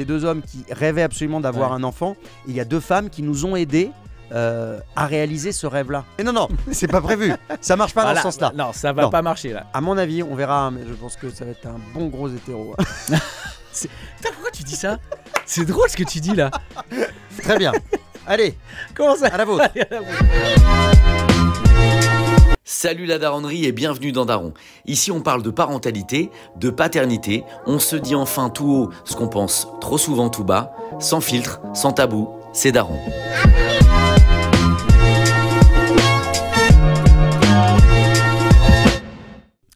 c'était 2 hommes qui rêvaient absolument d'avoir un enfant. Et il y a 2 femmes qui nous ont aidés à réaliser ce rêve-là. Et non, c'est pas prévu. Ça marche pas dans ce sens-là. Non, ça va pas marcher là. À mon avis, on verra, mais je pense que ça va être un bon gros hétéro. Putain, pourquoi tu dis ça? C'est drôle ce que tu dis là. Très bien. Allez, comment ça? À la vôtre. Salut la daronnerie et bienvenue dans Daron. Ici on parle de parentalité, de paternité, on se dit enfin tout haut ce qu'on pense trop souvent tout bas, sans filtre, sans tabou, c'est Daron.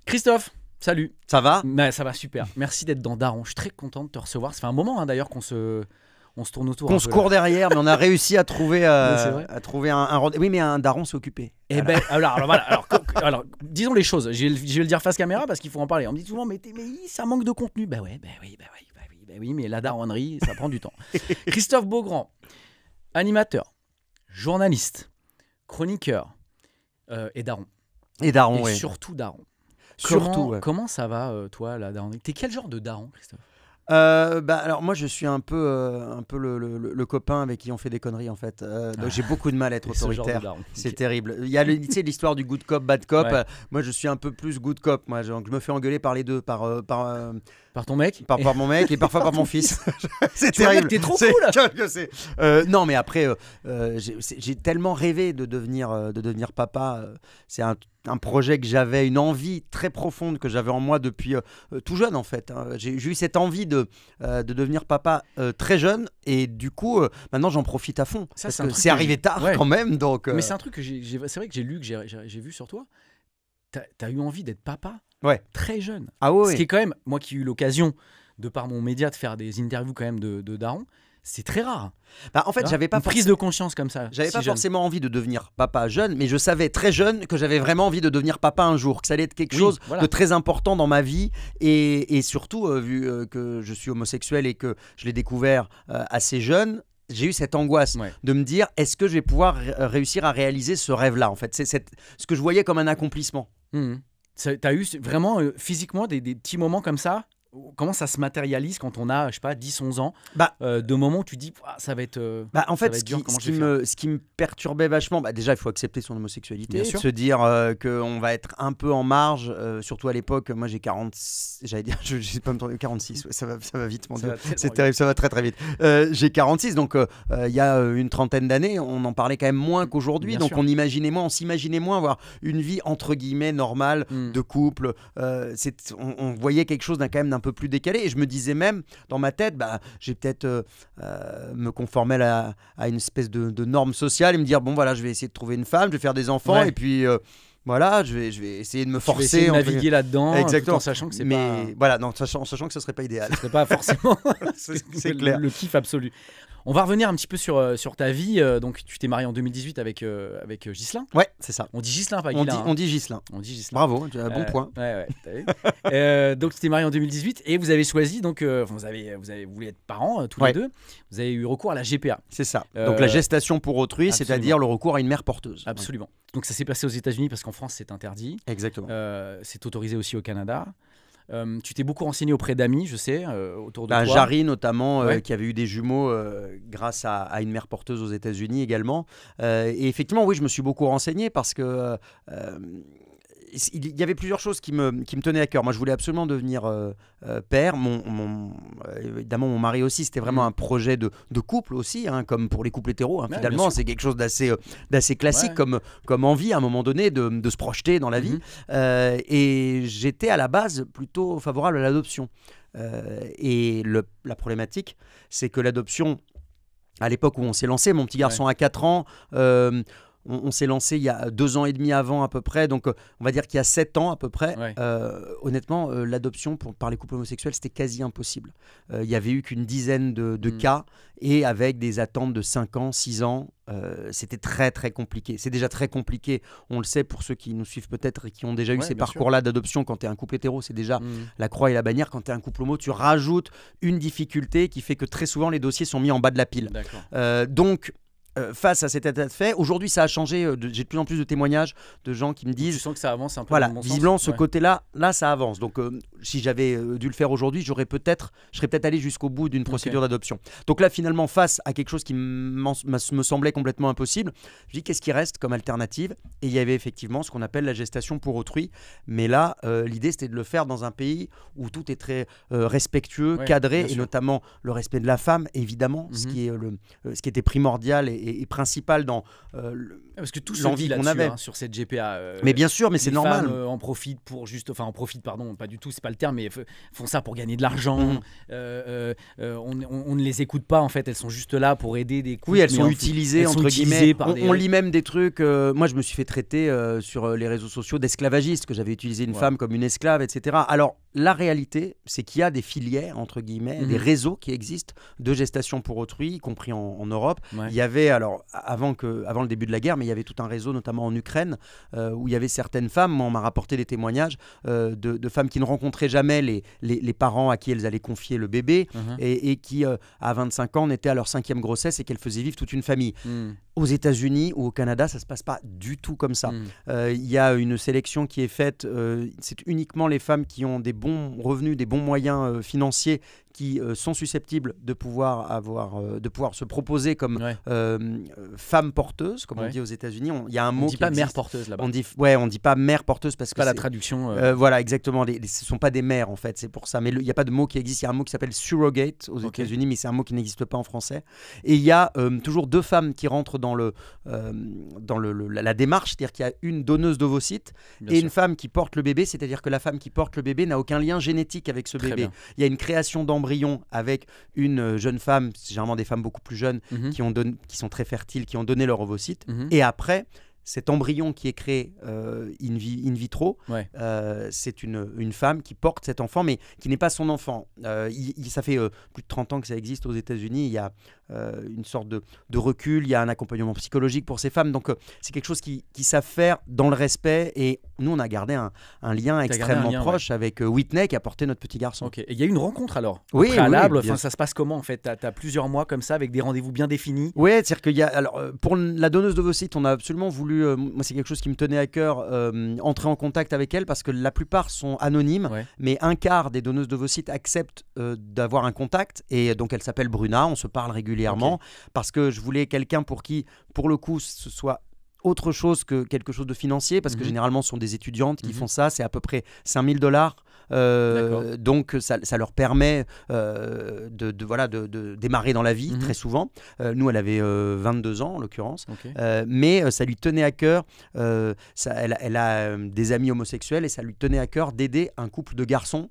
Christophe, salut. Ça va? Ça va super. Merci d'être dans Daron. Je suis très content de te recevoir. Ça fait un moment d'ailleurs qu'on se tourne autour. Qu'on se court derrière, mais on a réussi à trouver, un rendez-vous. Oui, mais un daron s'est occupé. Et voilà. Alors, disons les choses. Je vais le dire face caméra parce qu'il faut en parler. On me dit souvent, mais ça manque de contenu. Bah oui, mais la daronnerie, ça prend du temps. Christophe Beaugrand, animateur, journaliste, chroniqueur et daron. Et daron, et surtout daron. Comment ça va, toi, la daronnerie? T'es quel genre de daron, Christophe? Alors moi je suis un peu le copain avec qui on fait des conneries en fait. Donc j'ai beaucoup de mal à être autoritaire. C'est terrible. Il y a l'histoire du good cop, bad cop. Ouais. Moi je suis un peu plus good cop. Moi je me fais engueuler par les deux, par ton mec, par mon mec et parfois par mon fils. C'est terrible. T'es trop cool. Non mais après j'ai tellement rêvé de devenir papa. C'est un projet que j'avais, une envie très profonde que j'avais en moi depuis tout jeune en fait. J'ai eu cette envie de devenir papa très jeune et du coup maintenant j'en profite à fond. Ça, parce que c'est arrivé tard quand même. Donc, mais c'est un truc que c'est vrai que j'ai lu, que j'ai vu sur toi. T'as eu envie d'être papa très jeune. Ah ouais. Ce qui est quand même, moi qui ai eu l'occasion de par mon média de faire des interviews quand même de daron, c'est très rare. En fait, j'avais pas prise de conscience comme ça. J'avais pas forcément envie de devenir papa jeune, mais je savais très jeune que j'avais vraiment envie de devenir papa un jour, que ça allait être quelque chose de très important dans ma vie. Et surtout, vu que je suis homosexuel et que je l'ai découvert assez jeune, j'ai eu cette angoisse de me dire, est-ce que je vais pouvoir réussir à réaliser ce rêve-là en fait? C'est ce que je voyais comme un accomplissement. T'as eu vraiment physiquement des petits moments comme ça? Comment ça se matérialise quand on a, je sais pas, 10-11 ans, de moments où tu dis ça va être en fait, ce qui me perturbait vachement, déjà il faut accepter son homosexualité, se dire qu'on va être un peu en marge, surtout à l'époque. Moi j'ai 46, j'allais dire, je sais pas me tromper, 46, ça va vite, mon Dieu, c'est terrible, ça va très très vite. J'ai 46, donc il y a une trentaine d'années, on en parlait quand même moins qu'aujourd'hui, donc on s'imaginait moins avoir une vie entre guillemets normale de couple. On voyait quelque chose quand même d'un peu plus décalé, et je me disais même dans ma tête, j'ai peut-être me conformer à une espèce de norme sociale et me dire bon voilà, je vais essayer de trouver une femme, je vais faire des enfants et puis voilà, je vais essayer de me forcer, essayer de naviguer là-dedans, exactement, tout en sachant que c'est en sachant que ce serait pas idéal. Ce serait pas forcément c'est clair. Le kiff absolu. On va revenir un petit peu sur ta vie. Donc, tu t'es marié en 2018 avec Ghislain. Ouais, c'est ça. On dit Ghislain, pas Ghislain. On dit Ghislain. Bravo, tu as un bon point. Ouais, t'as vu. Donc, tu t'es marié en 2018 et vous avez choisi, donc, vous voulu être parents tous les deux. Vous avez eu recours à la GPA. C'est ça. Donc, la gestation pour autrui, c'est-à-dire le recours à une mère porteuse. Absolument. Donc, ça s'est passé aux États-Unis parce qu'en France, c'est interdit. Exactement. C'est autorisé aussi au Canada. Tu t'es beaucoup renseigné auprès d'amis, je sais, autour de toi. Jarry notamment, qui avait eu des jumeaux grâce à une mère porteuse aux États-Unis également. Et effectivement, oui, je me suis beaucoup renseigné parce que il y avait plusieurs choses qui me tenaient à cœur. Moi, je voulais absolument devenir père. Évidemment, mon mari aussi, c'était vraiment un projet de couple aussi, comme pour les couples hétéros. Finalement, c'est quelque chose d'assez classique comme envie à un moment donné de se projeter dans la vie. Et j'étais à la base plutôt favorable à l'adoption. Et la problématique, c'est que l'adoption, à l'époque où on s'est lancé, mon petit garçon a 4 ans, on s'est lancé il y a 2 ans et demi avant à peu près, donc on va dire qu'il y a 7 ans à peu près. Honnêtement, l'adoption par les couples homosexuels, c'était quasi impossible. Il y avait eu qu'une dizaine de cas, et avec des attentes de 5 ans, 6 ans, c'était très très compliqué. C'est déjà très compliqué, on le sait pour ceux qui nous suivent peut-être et qui ont déjà eu ces parcours-là d'adoption. Quand tu es un couple hétéro, c'est déjà la croix et la bannière. Quand tu es un couple homo, tu rajoutes une difficulté qui fait que très souvent les dossiers sont mis en bas de la pile. Donc face à cet état de fait. Aujourd'hui, ça a changé. J'ai de plus en plus de témoignages de gens qui me Tu disent sens que ça avance un peu voilà, dans le bon visiblement, sens. ce côté-là, là, ça avance. Donc, si j'avais dû le faire aujourd'hui, je serais peut-être allé jusqu'au bout d'une procédure d'adoption. Donc là, finalement, face à quelque chose qui me semblait complètement impossible, je dis qu'est-ce qui reste comme alternative? Et il y avait effectivement ce qu'on appelle la gestation pour autrui. Mais là, l'idée, c'était de le faire dans un pays où tout est très respectueux, cadré, et notamment le respect de la femme, évidemment, ce qui était primordial et principal dans parce que tout l'envie qu'on avait sur cette GPA. mais bien sûr, mais c'est normal. Les femmes en profitent pardon, pas du tout, c'est pas le terme, mais font ça pour gagner de l'argent. On ne les écoute pas en fait, elles sont juste là pour aider des couples. Oui, elles sont utilisées entre guillemets. On lit même des trucs. Moi, je me suis fait traiter sur les réseaux sociaux d'esclavagiste, que j'avais utilisé une femme comme une esclave, etc. Alors la réalité, c'est qu'il y a des filières entre guillemets, des réseaux qui existent de gestation pour autrui, y compris en Europe. Il y avait avant le début de la guerre, mais il y avait tout un réseau, notamment en Ukraine, où il y avait certaines femmes. Moi, on m'a rapporté des témoignages de femmes qui ne rencontraient jamais les parents à qui elles allaient confier le bébé et qui, à 25 ans, étaient à leur 5e grossesse et qu'elles faisaient vivre toute une famille. Aux États-Unis ou au Canada, ça ne se passe pas du tout comme ça. Il y a une sélection qui est faite. C'est uniquement les femmes qui ont des bons revenus, des bons moyens financiers qui sont susceptibles de pouvoir se proposer comme femme porteuse, comme on dit aux États-Unis. Il y a un mot on dit pas mère porteuse là-bas. On dit pas mère porteuse parce que pas la traduction. Voilà, exactement. Ce sont pas des mères en fait, c'est pour ça. Mais il n'y a pas de mot qui existe. Il y a un mot qui s'appelle surrogate aux États-Unis, mais c'est un mot qui n'existe pas en français. Et il y a toujours 2 femmes qui rentrent dans la démarche, c'est-à-dire qu'il y a une donneuse d'ovocytes et une femme qui porte le bébé, c'est-à-dire que la femme qui porte le bébé n'a aucun lien génétique avec ce bébé. Il y a une création d'embryon avec une jeune femme, c'est généralement des femmes beaucoup plus jeunes qui sont très fertiles, qui ont donné leur ovocyte. Et après, cet embryon qui est créé in vitro, c'est une femme qui porte cet enfant, mais qui n'est pas son enfant. Ça fait plus de 30 ans que ça existe aux États-Unis. Il y a une sorte de recul, il y a un accompagnement psychologique pour ces femmes. Donc c'est quelque chose qui savent faire dans le respect. Et nous, on a gardé un lien extrêmement proche avec Whitney qui a porté notre petit garçon. Et il y a eu une rencontre alors préalable. Ça se passe comment en fait? Tu as plusieurs mois comme ça avec des rendez-vous bien définis? Oui, c'est-à-dire qu'il y a. Alors, pour la donneuse d'ovocytes, on a absolument voulu. Moi, c'est quelque chose qui me tenait à cœur, entrer en contact avec elle parce que la plupart sont anonymes, mais un quart des donneuses d'ovocytes acceptent d'avoir un contact. Et donc, elle s'appelle Bruna, on se parle régulièrement parce que je voulais quelqu'un pour qui, pour le coup, ce soit autre chose que quelque chose de financier, parce que généralement, ce sont des étudiantes qui font ça. C'est à peu près $5 000. Donc, ça leur permet de démarrer dans la vie, très souvent. Nous, elle avait 22 ans, en l'occurrence. Mais ça lui tenait à cœur. Elle a des amis homosexuels et ça lui tenait à cœur d'aider un couple de garçons.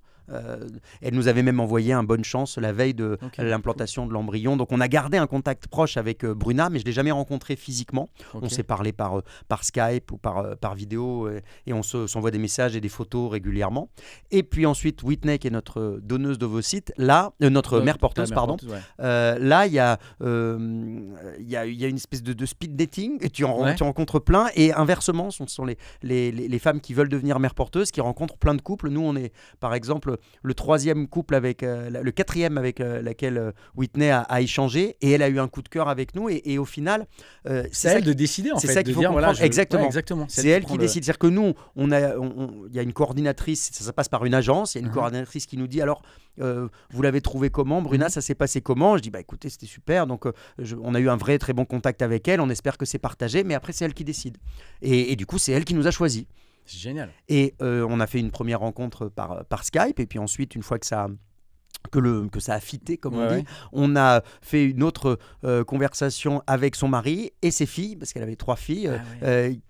Elle nous avait même envoyé un bonne chance la veille de l'implantation de l'embryon. Donc on a gardé un contact proche avec Bruna, mais je ne l'ai jamais rencontrée physiquement. On s'est parlé par Skype ou par vidéo et on s'envoie des messages et des photos régulièrement. Et puis ensuite Whitney, qui est notre donneuse d'ovocytes, notre mère porteuse, pardon. Là il y a une espèce de speed dating et tu rencontres plein, et inversement ce sont les femmes qui veulent devenir mère porteuse qui rencontrent plein de couples. Nous on est par exemple le 3e couple avec le 4e avec laquelle Whitney a échangé, et elle a eu un coup de cœur avec nous, et au final c'est à elle de décider en fait. C'est ça qu'il faut comprendre. Exactement. C'est elle qui décide. C'est-à-dire que nous, il y a une coordinatrice, ça passe par une agence, il y a une coordinatrice qui nous dit alors vous l'avez trouvé comment Bruna, ça s'est passé comment? Je dis écoutez, c'était super, donc on a eu un vrai très bon contact avec elle, on espère que c'est partagé, mais après c'est elle qui décide, et du coup c'est elle qui nous a choisis. C'est génial. Et on a fait une première rencontre par Skype, et puis ensuite, une fois que ça a fité, comme on dit, on a fait une autre conversation avec son mari et ses filles, parce qu'elle avait 3 filles,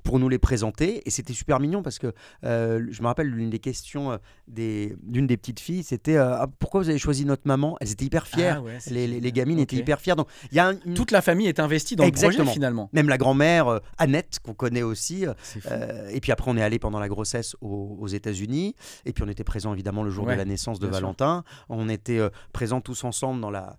pour nous les présenter. Et c'était super mignon parce que je me rappelle, l'une des questions d'une des petites filles, c'était pourquoi vous avez choisi notre maman? Elles étaient hyper fières. Les gamines étaient hyper fières. Donc, toute la famille est investie dans le projet finalement. Même la grand-mère, Annette, qu'on connaît aussi. Et puis après, on est allé pendant la grossesse aux États-Unis. Et puis on était présents évidemment le jour de la naissance de Valentin. On était présents tous ensemble dans la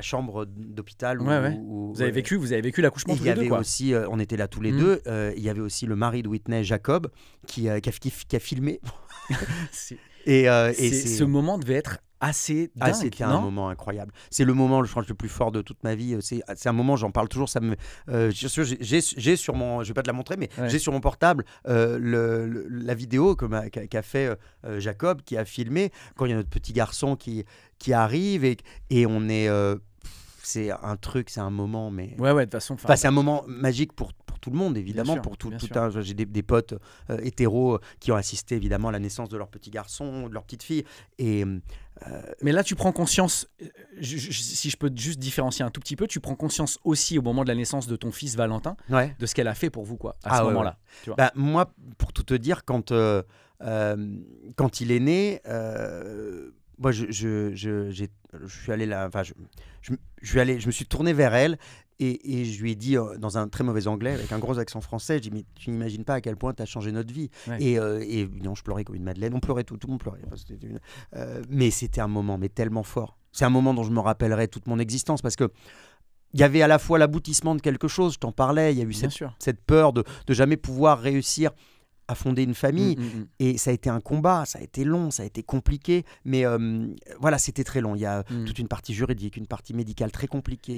chambre d'hôpital où vous avez vécu l'accouchement tous les deux, quoi. Aussi, on était là tous les deux. Il y avait aussi le mari de Whitney, Jacob, qui a filmé. Ce moment devait être assez dingue. C'était non un moment incroyable. C'est le moment, je pense, le plus fort de toute ma vie. C'est un moment, j'en parle toujours. J'ai sur mon, je vais pas te la montrer, mais j'ai sur mon portable la vidéo qu'a fait Jacob, qui a filmé quand il y a notre petit garçon qui arrive et on est. C'est un truc, c'est un moment, mais. Ouais, de toute façon. C'est un moment magique pour tout le monde, évidemment. J'ai des potes hétéros qui ont assisté, évidemment, à la naissance de leur petit garçon, de leur petite fille. Mais là, tu prends conscience, si je peux juste différencier un tout petit peu, tu prends conscience aussi au moment de la naissance de ton fils Valentin, de ce qu'elle a fait pour vous, quoi, à ce moment-là. Tu vois. Moi, pour tout te dire, quand il est né. Moi, je suis allé là. Enfin, je me suis tourné vers elle et je lui ai dit dans un très mauvais anglais, avec un gros accent français, je dis mais tu n'imagines pas à quel point tu as changé notre vie. Et non, je pleurais comme une madeleine. On pleurait tout le monde pleurait. Mais c'était un moment tellement fort. C'est un moment dont je me rappellerai toute mon existence parce que il y avait à la fois l'aboutissement de quelque chose. Je t'en parlais. Il y a eu cette peur de jamais pouvoir réussir à fonder une famille et ça a été un combat, ça a été long, ça a été compliqué, mais voilà, c'était très long. Il y a toute une partie juridique, une partie médicale très compliquée.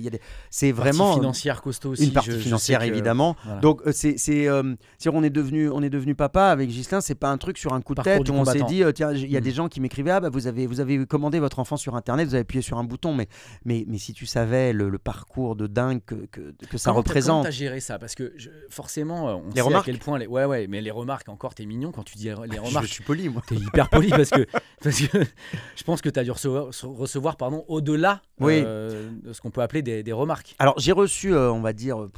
C'est vraiment partie financière costaud aussi. Une partie financière évidemment. Voilà. Donc on est devenu papa avec Ghislain. C'est pas un truc sur un coup de tête où on s'est dit tiens, il y a des gens qui m'écrivaient vous avez commandé votre enfant sur internet, vous avez appuyé sur un bouton, mais si tu savais le parcours de dingue que ça représente. Comment t'as géré ça? Parce que forcément on sait à quel point mais les remarques encore, t'es mignon quand tu dis les remarques. Je suis poli, moi. T'es hyper poli parce que je pense que t'as dû recevoir au-delà de ce qu'on peut appeler des remarques. Alors j'ai reçu, on va dire,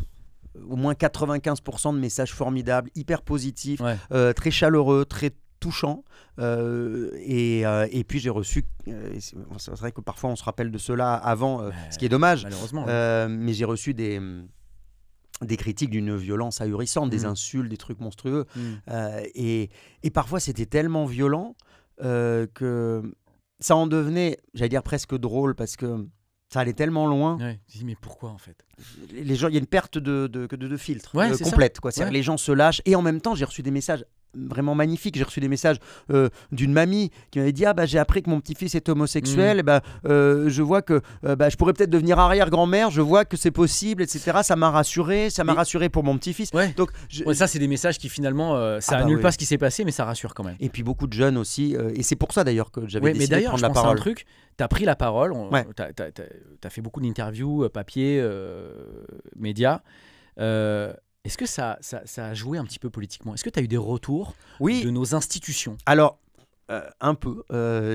au moins 95% de messages formidables, hyper positifs, très chaleureux, très touchants. Et puis j'ai reçu, c'est vrai que parfois on se rappelle de cela avant, ce qui est dommage. Malheureusement. Mais j'ai reçu des critiques d'une violence ahurissante, des insultes, des trucs monstrueux. Et parfois, c'était tellement violent que ça en devenait, j'allais dire, presque drôle parce que ça allait tellement loin. Ouais, je dis, mais pourquoi en fait? Les gens, il y a une perte de filtre Ça. complète. C'est-à-dire les gens se lâchent. Et en même temps, j'ai reçu des messages vraiment magnifique. J'ai reçu des messages d'une mamie qui m'avait dit j'ai appris que mon petit-fils est homosexuel, je vois que je pourrais peut-être devenir arrière-grand-mère, je vois que c'est possible, etc. Ça m'a rassuré, rassuré pour mon petit-fils. Donc ça c'est des messages qui finalement ça annule pas ce qui s'est passé, mais ça rassure quand même. Et puis beaucoup de jeunes aussi, et c'est pour ça d'ailleurs que j'avais décidé de prendre la parole. Mais d'ailleurs, je pense à un truc, t'as pris la parole, t'as fait beaucoup d'interviews, papier, médias. Est-ce que ça a joué un petit peu politiquement? Est-ce que tu as eu des retours de nos institutions? Alors, un peu.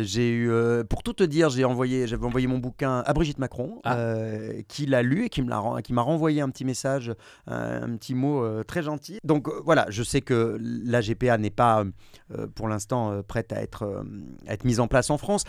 J'ai eu, pour tout te dire, j'avais envoyé mon bouquin à Brigitte Macron, qui l'a lu et qui m'a renvoyé un petit message, un petit mot très gentil. Donc voilà, je sais que la GPA n'est pas pour l'instant prête à être mise en place en France,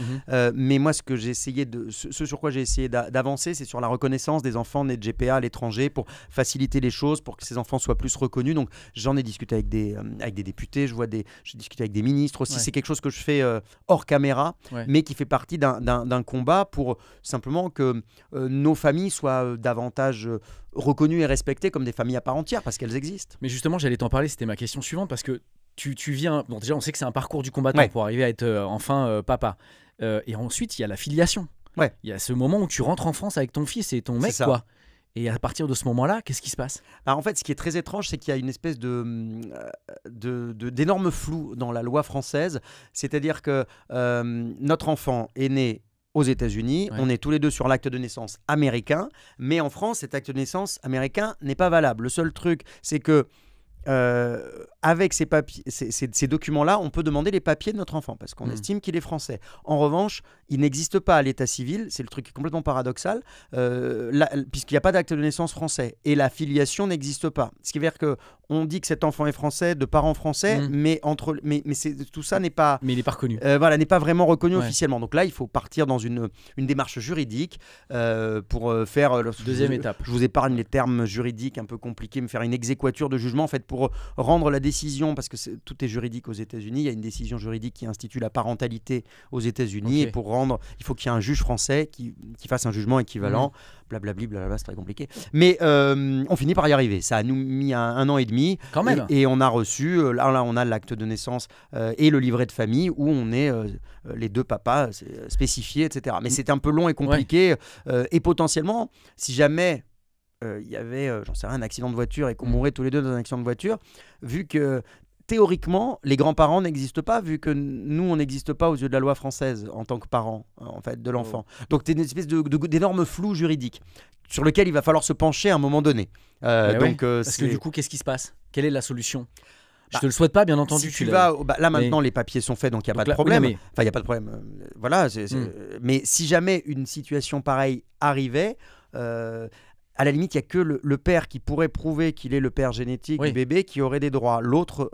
mais moi ce sur quoi j'ai essayé d'avancer, c'est sur la reconnaissance des enfants nés de GPA à l'étranger pour faciliter les choses, pour que ces enfants soient plus reconnus. Donc j'en ai discuté avec des députés, j'ai discuté avec des ministres aussi. C'est quelque chose que je fais hors caméra, mais qui fait partie d'un combat pour simplement que nos familles soient davantage reconnues et respectées comme des familles à part entière, parce qu'elles existent. Mais justement, j'allais t'en parler, c'était ma question suivante, parce que tu viens... Bon, déjà, on sait que c'est un parcours du combattant pour arriver à être enfin papa. Et ensuite, il y a la filiation. Il y a ce moment où tu rentres en France avec ton fils et ton mec, quoi. Et à partir de ce moment-là, qu'est-ce qui se passe? En fait, ce qui est très étrange, c'est qu'il y a une espèce d'énorme flou dans la loi française. C'est-à-dire que notre enfant est né aux États-Unis, on est tous les deux sur l'acte de naissance américain, mais en France, cet acte de naissance américain n'est pas valable. Le seul truc, c'est que avec ces papiers, ces documents-là, on peut demander les papiers de notre enfant parce qu'on estime qu'il est français. En revanche, il n'existe pas à l'état civil, c'est le truc qui est complètement paradoxal, puisqu'il n'y a pas d'acte de naissance français et la filiation n'existe pas. Ce qui veut dire qu'on dit que cet enfant est français, de parents français, mais tout ça n'est pas... Mais il n'est pas reconnu. N'est pas vraiment reconnu officiellement. Donc là, il faut partir dans une démarche juridique pour faire... Deuxième étape. Je vous épargne les termes juridiques un peu compliqués, me faire une exéquature de jugement en fait pour rendre la décision, parce que tout est juridique aux États-Unis, il y a une décision juridique qui institue la parentalité aux États-Unis, et pour rendre, il faut qu'il y ait un juge français qui fasse un jugement équivalent. Blablabli, blablabla, c'est très compliqué. Mais on finit par y arriver. Ça a nous mis un an et demi. Quand même. Et on a reçu, là on a l'acte de naissance et le livret de famille où on est les deux papas spécifiés, etc. Mais c'était un peu long et compliqué. Et potentiellement, si jamais il y avait, j'en sais rien, un accident de voiture et qu'on mourrait tous les deux dans un accident de voiture, vu que théoriquement, les grands-parents n'existent pas, vu que nous, on n'existe pas aux yeux de la loi française en tant que parents, en fait, de l'enfant. Donc, c'est une espèce d'énorme flou juridique sur lequel il va falloir se pencher à un moment donné. Parce que du coup, qu'est-ce qui se passe? Quelle est la solution? Je te le souhaite pas, bien entendu. Si là maintenant, les papiers sont faits, donc il n'y a pas de problème. Enfin, il n'y a pas de problème. Voilà. Mais si jamais une situation pareille arrivait, à la limite, il n'y a que le père qui pourrait prouver qu'il est le père génétique du bébé qui aurait des droits. L'autre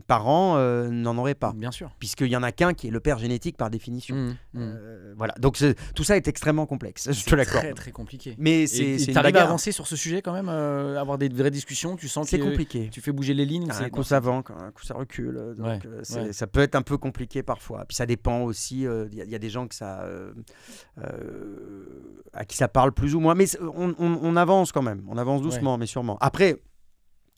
parent n'en aurait pas. Bien sûr. Puisqu'il n'y en a qu'un qui est le père génétique par définition. Voilà. Donc tout ça est extrêmement complexe. Je te l'accorde. C'est très très compliqué. Mais c'est une bagarre. Tu à avancer sur ce sujet quand même, avoir des vraies discussions. Tu sens que c'est compliqué. Tu fais bouger les lignes. Un coup ça avance, un coup ça recule. Donc ça peut être un peu compliqué parfois. Puis ça dépend aussi. Il y a des gens que ça, à qui ça parle plus ou moins. Mais on avance quand même, on avance doucement mais sûrement. Après,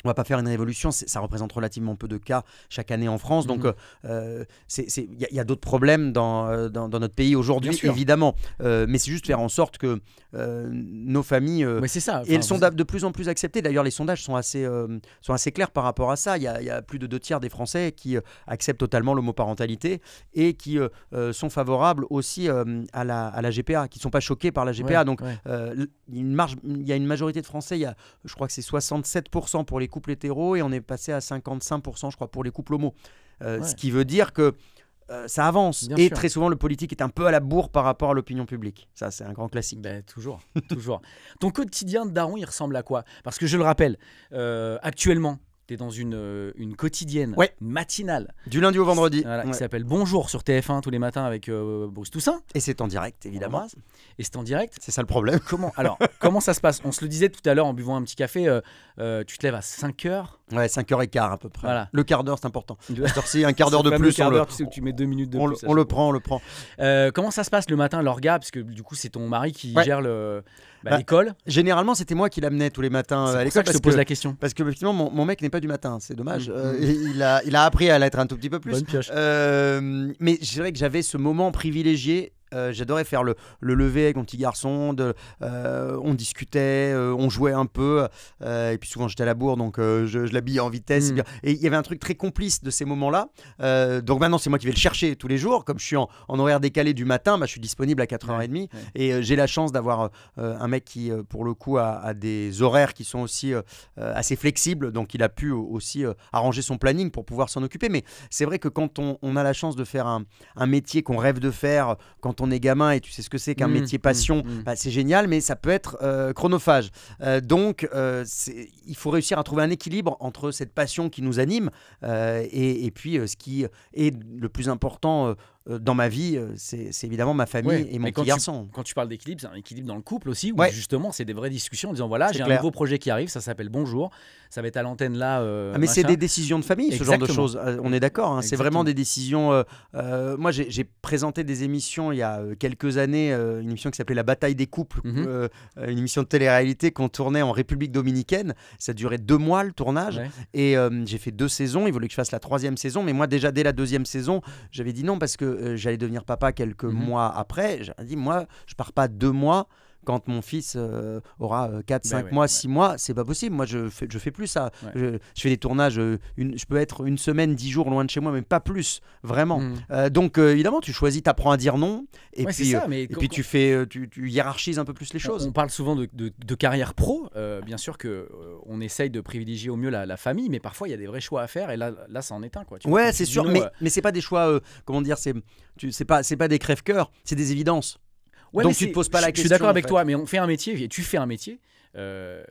on va pas faire une révolution, ça représente relativement peu de cas chaque année en France, donc il y a d'autres problèmes dans notre pays aujourd'hui, évidemment, mais c'est juste faire en sorte que nos familles, c'est ça, et elles sont de plus en plus acceptées. D'ailleurs, les sondages sont assez clairs par rapport à ça. Il y a plus de 2 tiers des Français qui acceptent totalement l'homoparentalité et qui sont favorables aussi à la GPA, qui ne sont pas choqués par la GPA. Donc il y a une majorité de Français, je crois que c'est 67% pour les couples hétéros et on est passé à 55% je crois pour les couples homo, ce qui veut dire que ça avance. Bien sûr. Très souvent le politique est un peu à la bourre par rapport à l'opinion publique, ça c'est un grand classique. Toujours. Ton quotidien de daron, il ressemble à quoi? Parce que je le rappelle, actuellement tu es dans une quotidienne, une matinale. Du lundi au vendredi. Qui s'appelle Bonjour sur TF1 tous les matins avec Bruce Toussaint. Et c'est en direct, évidemment. Et c'est en direct. C'est ça le problème. Comment ça se passe? On se le disait tout à l'heure en buvant un petit café, tu te lèves à 5h. Ouais, 5h15 à peu près. Voilà. Le quart d'heure, c'est important. C'est un quart d'heure de plus. Le quart d'heure, tu sais, où tu mets 2 minutes de plus. On le prend. Comment ça se passe le matin, l'orga? Parce que du coup, c'est ton mari qui gère l'école. Généralement, c'était moi qui l'amenais tous les matins à l'école. C'est pour ça que je te pose la question. Parce que effectivement, mon mec n'est pas du matin, c'est dommage. Il a appris à l'être un tout petit peu plus. Bonne pioche. Mais je dirais que j'avais ce moment privilégié. J'adorais faire le lever avec mon petit garçon, on discutait, on jouait un peu, et puis souvent j'étais à la bourre, donc je l'habillais en vitesse. Et il y avait un truc très complice de ces moments-là. Donc maintenant c'est moi qui vais le chercher tous les jours. Comme je suis en horaire décalé du matin, je suis disponible à 4h30. Et j'ai la chance d'avoir un mec qui pour le coup a des horaires qui sont aussi assez flexibles, donc il a pu aussi arranger son planning pour pouvoir s'en occuper. Mais c'est vrai que quand on a la chance de faire un métier qu'on rêve de faire, quand on est gamin et tu sais ce que c'est qu'un métier passion, c'est génial, mais ça peut être chronophage. Donc il faut réussir à trouver un équilibre entre cette passion qui nous anime et puis ce qui est le plus important dans ma vie, c'est évidemment ma famille et mon petit garçon. Quand tu parles d'équilibre, c'est un équilibre dans le couple aussi, où justement c'est des vraies discussions en disant voilà, j'ai un nouveau projet qui arrive, ça s'appelle Bonjour, ça va être à l'antenne là. Mais c'est des décisions de famille, ce genre de choses. On est d'accord, c'est vraiment des décisions. Moi j'ai présenté des émissions il y a quelques années, une émission qui s'appelait La Bataille des couples, une émission de télé-réalité qu'on tournait en République dominicaine. Ça durait 2 mois le tournage, et j'ai fait 2 saisons. Il voulait que je fasse la 3e saison, mais moi déjà dès la 2e saison, j'avais dit non parce que j'allais devenir papa quelques mois après. J'ai dit moi je pars pas 2 mois quand mon fils aura 4, 5 mois, 6 mois, c'est pas possible. Moi, je fais plus ça. Je fais des tournages, je peux être 1 semaine, 10 jours loin de chez moi, mais pas plus, vraiment. Donc, évidemment, tu choisis, t'apprends à dire non, et puis tu hiérarchises un peu plus les choses. On parle souvent de carrière pro. Bien sûr qu'on essaye de privilégier au mieux la famille, mais parfois, il y a des vrais choix à faire, et là ça en est un. C'est sûr, mais c'est pas des choix, comment dire, c'est pas des crève-cœurs, c'est des évidences. Ouais, Donc mais tu te poses pas la je suis question. d'accord avec en fait. toi, mais on fait un métier, et tu fais un métier,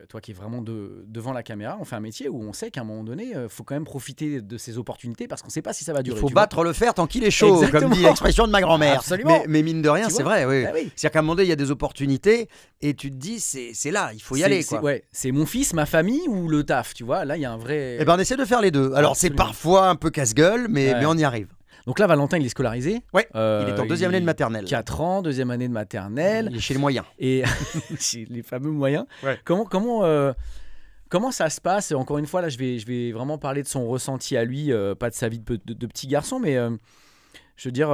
toi qui es vraiment devant la caméra, on fait un métier où on sait qu'à un moment donné, il faut quand même profiter de ces opportunités parce qu'on ne sait pas si ça va Il durer. faut tu vois. battre le fer tant qu'il est chaud, Exactement. comme dit l'expression de ma grand-mère. Absolument. Mais mine de rien, Tu c'est vois. vrai. Oui. Bah oui. C'est-à-dire qu'à un moment donné, il y a des opportunités et tu te dis, c'est là, il faut y aller. Quoi. Ouais, c'est mon fils, ma famille ou le taf, tu vois. Là, il y a un vrai. Eh ben, on essaie de faire les deux. Alors, c'est Absolument. parfois un peu casse-gueule, mais on y arrive. Donc là, Valentin, il est scolarisé. Ouais, il est en deuxième année de maternelle. 4 ans, deuxième année de maternelle. Il est chez les moyens. Et chez les fameux moyens. Ouais. Comment ça se passe? Encore une fois, là, je vais vraiment parler de son ressenti à lui, pas de sa vie de petit garçon, mais je veux dire,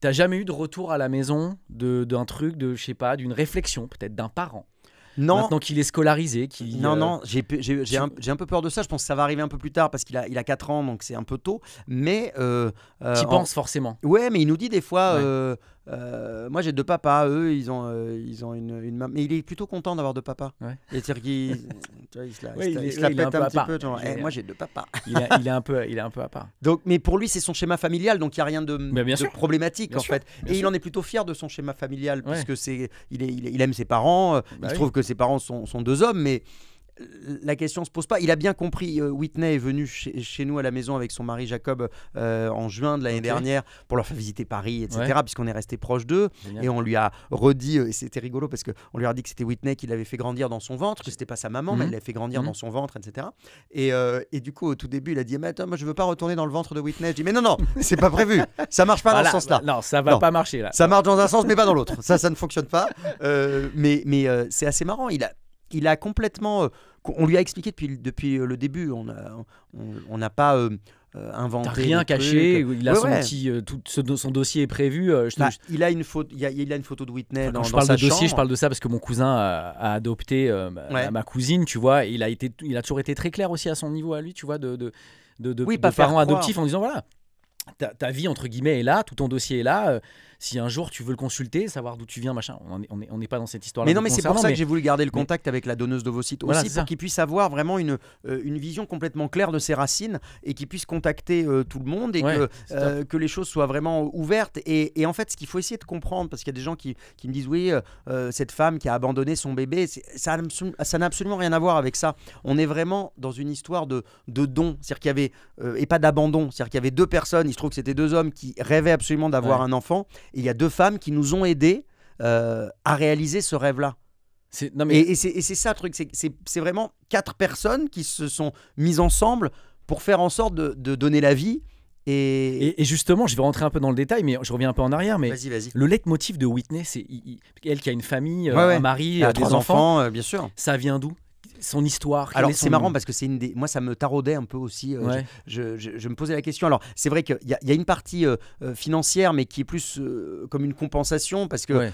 t'as jamais eu de retour à la maison d'un truc, je sais pas, d'une réflexion, peut-être d'un parent? Non. Maintenant qu'il est scolarisé, Non, j'ai un peu peur de ça. Je pense que ça va arriver un peu plus tard parce qu'il a 4 ans, donc c'est un peu tôt. Mais t'y penses forcément. Ouais, mais il nous dit des fois, Ouais. moi j'ai 2 papas, eux ils ont une maman. Mais il est plutôt content d'avoir 2 papas. Ouais. C'est-à-dire qu'il tu vois, il se la, Ouais, il se la il est pète un peu un à petit part. peu. Genre, moi j'ai 2 papas. Il est un peu à part. Donc, mais pour lui c'est son schéma familial, donc il n'y a rien de bien sûr. problématique Bien en sûr. fait. Bien Et il sûr. en est plutôt fier de son schéma familial Ouais. puisque il aime ses parents. Il se oui. trouve que ses parents sont 2 hommes, mais la question se pose pas. Il a bien compris. Whitney est venue chez nous à la maison avec son mari Jacob en juin de l'année Ok. dernière pour leur faire visiter Paris, etc. Ouais. Puisqu'on est resté proche d'eux. Génial. Et on lui a redit, et c'était rigolo parce qu'on lui a dit que c'était Whitney qui l'avait fait grandir dans son ventre, que c'était pas sa maman, mais elle l'avait fait grandir dans son ventre, etc. Et du coup, au tout début, il a dit mais attends, moi je veux pas retourner dans le ventre de Whitney. Je dis mais non, c'est pas prévu. Ça marche pas Voilà, dans ce sens-là. Non, ça va Non. pas marcher là. Ça marche dans un sens, mais pas dans l'autre. Ça ne fonctionne pas. Mais c'est assez marrant. Il a complètement. On lui a expliqué depuis le début. On n'a pas inventé. T'as rien des caché. trucs. Il a Ouais, son ouais. petit, son dossier est prévu. Il a une photo. Il a une photo de Whitney Quand dans je parle sa de dossier, chambre. je parle de ça parce que mon cousin a adopté ma cousine, tu vois. Et il a toujours été très clair aussi à son niveau à lui, tu vois, de pas faire parents croire. adoptifs en disant voilà, ta vie entre guillemets est là, tout ton dossier est là. Si un jour tu veux le consulter, savoir d'où tu viens, machin, on n'est pas dans cette histoire-là. Mais non, mais c'est pour ça concernant, que j'ai voulu garder le contact avec la donneuse d'ovocytes Voilà, aussi, c'est pour ça. qu'il puisse avoir vraiment une vision complètement claire de ses racines et qu'il puisse contacter tout le monde et Ouais, c'est que les choses soient vraiment ouvertes. Et en fait, ce qu'il faut essayer de comprendre, parce qu'il y a des gens qui me disent oui, cette femme qui a abandonné son bébé, ça n'a absolument rien à voir avec ça. On est vraiment dans une histoire de don, c'est-à-dire qu'il y avait, et pas d'abandon, c'est-à-dire qu'il y avait 2 personnes, il se trouve que c'était 2 hommes qui rêvaient absolument d'avoir un enfant, et il y a 2 femmes qui nous ont aidés à réaliser ce rêve-là. Non, mais Et c'est ça le truc, c'est vraiment 4 personnes qui se sont mises ensemble pour faire en sorte de donner la vie. Et justement, je vais rentrer un peu dans le détail, mais je reviens un peu en arrière. Mais vas-y. le leitmotiv de Whitney, c'est elle qui a une famille, Ouais, ouais. un mari, Elle a des 3 enfants. enfants, bien sûr. Ça vient d'où? Son histoire. Alors c'est marrant parce que c'est moi ça me taraudait un peu aussi. Ouais. Je me posais la question. Alors c'est vrai qu'il y a une partie financière, mais qui est plus comme une compensation parce que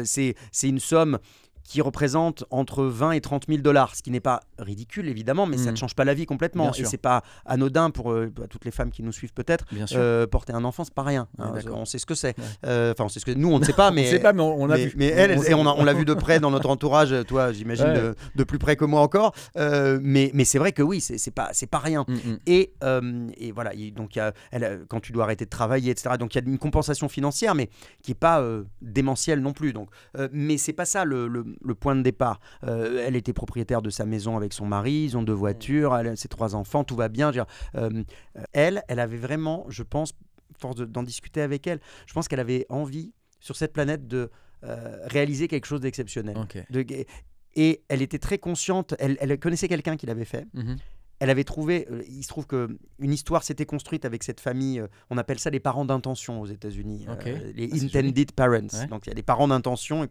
c'est une somme qui représente entre 20 et 30 000 $, ce qui n'est pas ridicule évidemment, mais ça ne change pas la vie complètement. Bien Et sûr. c'est pas anodin pour toutes les femmes qui nous suivent peut-être. Bien sûr. Porter un enfant, c'est pas rien. Ouais, d'accord. On sait ce que c'est. Ouais. Enfin, on sait ce que nous on ne sait pas, mais on sait pas, mais on a vu. Mais elle, on l'a vu de près dans notre entourage. Toi, j'imagine Ouais. de plus près que moi encore. Mais c'est vrai que oui, c'est pas rien. Et voilà. Donc quand tu dois arrêter de travailler, etc. Donc il y a une compensation financière, mais qui est pas démentielle non plus. Donc, mais c'est pas ça le point de départ. Elle était propriétaire de sa maison avec son mari. Ils ont 2 voitures, ses 3 enfants, tout va bien. Je veux dire, elle avait vraiment, je pense, force d'en discuter avec elle, je pense qu'elle avait envie sur cette planète de réaliser quelque chose d'exceptionnel. Ok. Et elle était très consciente, elle connaissait quelqu'un qui l'avait fait. Elle avait trouvé, il se trouve qu'une histoire s'était construite avec cette famille, on appelle ça les parents d'intention aux États-Unis, les intended parents. Ouais. Donc il y a des parents d'intention.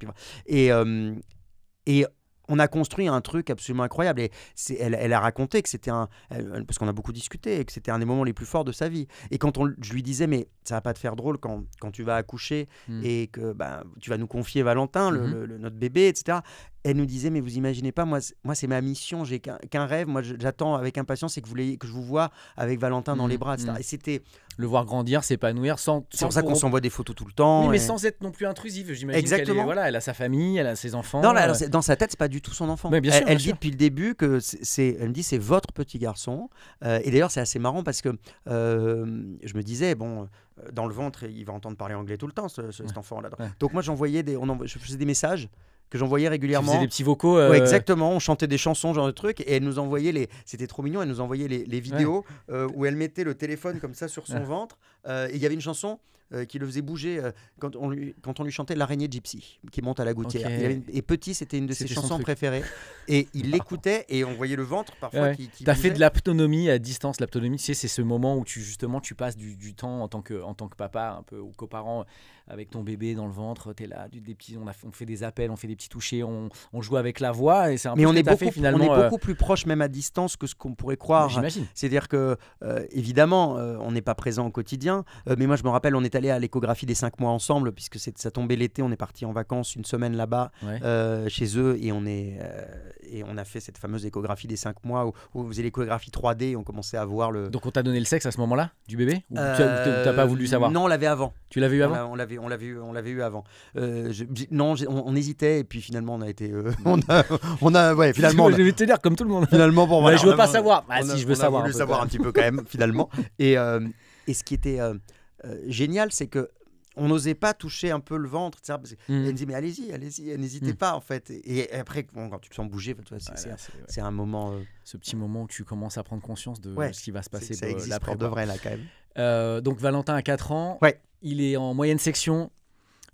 Et on a construit un truc absolument incroyable. Et elle a raconté que c'était parce qu'on a beaucoup discuté, et que c'était un des moments les plus forts de sa vie. Et quand je lui disais, mais ça va pas te faire drôle quand tu vas accoucher et que tu vas nous confier Valentin, notre bébé, etc. elle nous disait, mais vous imaginez pas, moi c'est ma mission, j'ai qu'un rêve, moi j'attends avec impatience, c'est que je vous vois avec Valentin dans les bras, etc. Et c'était le voir grandir, s'épanouir sans c'est pour ça qu'on s'envoie des photos tout le temps. Oui, mais sans être non plus intrusive. J'imagine Exactement. Elle a sa famille, elle a ses enfants. Non, alors, dans sa tête, c'est pas du tout son enfant. Mais bien sûr, elle dit depuis le début que elle me dit c'est votre petit garçon. Et d'ailleurs, c'est assez marrant parce que je me disais, bon, dans le ventre, il va entendre parler anglais tout le temps, cet enfant-là. Ouais. Donc moi, je faisais des messages que j'envoyais régulièrement. Tu faisais des petits vocaux. Ouais, exactement, on chantait des chansons, genre de trucs, et elle nous envoyait c'était trop mignon, elle nous envoyait les vidéos où elle mettait le téléphone comme ça sur son ventre, et il y avait une chanson qui le faisait bouger quand on lui chantait l'araignée Gypsy qui monte à la gouttière. Okay. Et petit, c'était une de ses chansons préférées, et il l'écoutait et on voyait le ventre parfois qui T'as bougeait. fait de l'autonomie à distance. L'autonomie, tu sais, c'est ce moment où tu passes du temps en tant que papa, un peu, ou coparent, avec ton bébé dans le ventre. T'es là, on fait des appels, on fait des petits touchés, on joue avec la voix, et c'est un peu Mais ce que t'as fait, finalement. On est beaucoup plus proche même à distance que ce qu'on pourrait croire. J'imagine. C'est-à-dire que évidemment, on n'est pas présent au quotidien, mais moi je me rappelle, on est allé à l'échographie des 5 mois ensemble, puisque ça tombait l'été, on est parti en vacances une semaine là-bas chez eux, et on a fait cette fameuse échographie des 5 mois où on faisait l'échographie 3D, on commençait à voir le... Donc on t'a donné le sexe à ce moment-là du bébé, ou t'as pas voulu savoir? Non, on l'avait avant. Tu l'avais eu avant? On l'avait eu avant. On hésitait, et puis finalement on a été finalement Je vais te dire comme tout le monde. finalement bon voilà, je veux pas savoir. Si, je veux savoir. On a voulu savoir un petit peu quand même finalement, et ce qui était génial, c'est que on n'osait pas toucher un peu le ventre, etc. Elle me dit mais allez-y, n'hésitez pas en fait. Et après, quand tu te sens bouger, c'est un moment. Ce petit moment où tu commences à prendre conscience de ce qui va se passer. Ça existe pour de vrai là quand même. Donc Valentin a 4 ans. Il est en moyenne section.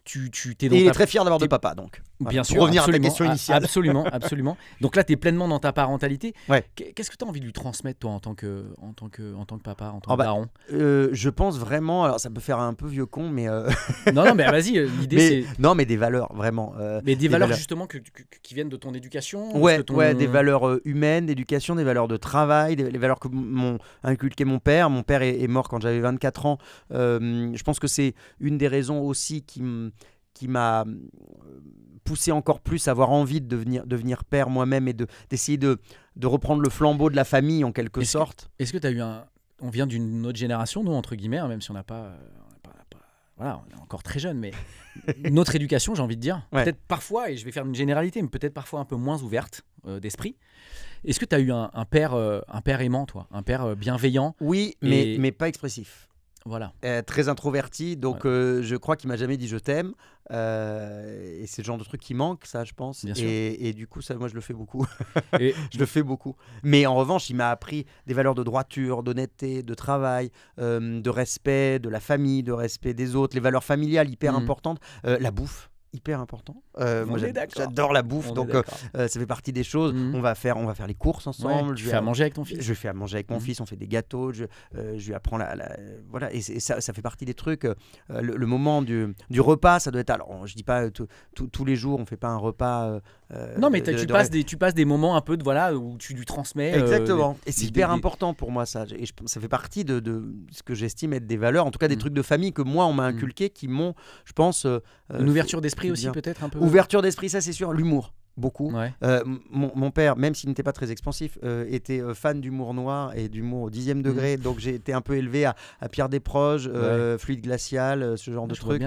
T'es il est très fier d'avoir de papa, donc. Bien sûr. Pour revenir à ta question initiale. Absolument. Donc là, tu es pleinement dans ta parentalité. Ouais. Qu'est-ce que tu as envie de lui transmettre, toi, en tant que papa, en tant que daron? Je pense vraiment, alors ça peut faire un peu vieux con, mais... Non, mais vas-y, l'idée c'est... Non, mais des valeurs, vraiment. Mais des valeurs justement qui viennent de ton éducation? Ouais, des valeurs humaines, d'éducation, des valeurs de travail, les valeurs que m'ont inculqué mon père. Mon père est mort quand j'avais 24 ans. Je pense que c'est une des raisons aussi qui m'a poussé encore plus à avoir envie de devenir père moi-même, et d'essayer de reprendre le flambeau de la famille en quelque sorte. Est-ce que tu as eu on vient d'une autre génération, nous, entre guillemets, même si on n'a pas... Voilà, on est encore très jeune, mais notre éducation, j'ai envie de dire, peut-être parfois, et je vais faire une généralité, mais peut-être parfois un peu moins ouverte d'esprit. Est-ce que tu as eu un père aimant, toi, un père bienveillant? Oui, mais pas expressif. Voilà. Très introverti, donc je crois qu'il m'a jamais dit je t'aime, et c'est le genre de truc qui manque, ça, je pense. Et du coup, ça, moi je le fais beaucoup. Je le fais beaucoup. Mais en revanche, il m'a appris des valeurs de droiture, d'honnêteté, de travail, de respect de la famille, de respect des autres, les valeurs familiales hyper importantes, la bouffe. Hyper important. Moi j'adore la bouffe, donc ça fait partie des choses. On va faire les courses ensemble. Tu fais à manger avec ton fils? Je fais à manger avec mon fils, on fait des gâteaux, je lui apprends voilà, et ça fait partie des trucs. Le moment du repas, ça doit être, alors je dis pas tous les jours, on fait pas un repas. Non, mais tu passes des moments un peu où tu lui transmets. Exactement. Et c'est hyper important pour moi, ça. Et ça fait partie de ce que j'estime être des valeurs, en tout cas des trucs de famille que moi on m'a inculqué, qui m'ont, je pense, une ouverture d'esprit aussi, peut-être un peu. Ouverture d'esprit, ça c'est sûr. L'humour, beaucoup. Mon père, même s'il n'était pas très expansif, était fan d'humour noir et d'humour au 10e degré. Donc j'ai été un peu élevé à Pierre Desproges, Fluide Glacial, ce genre de trucs.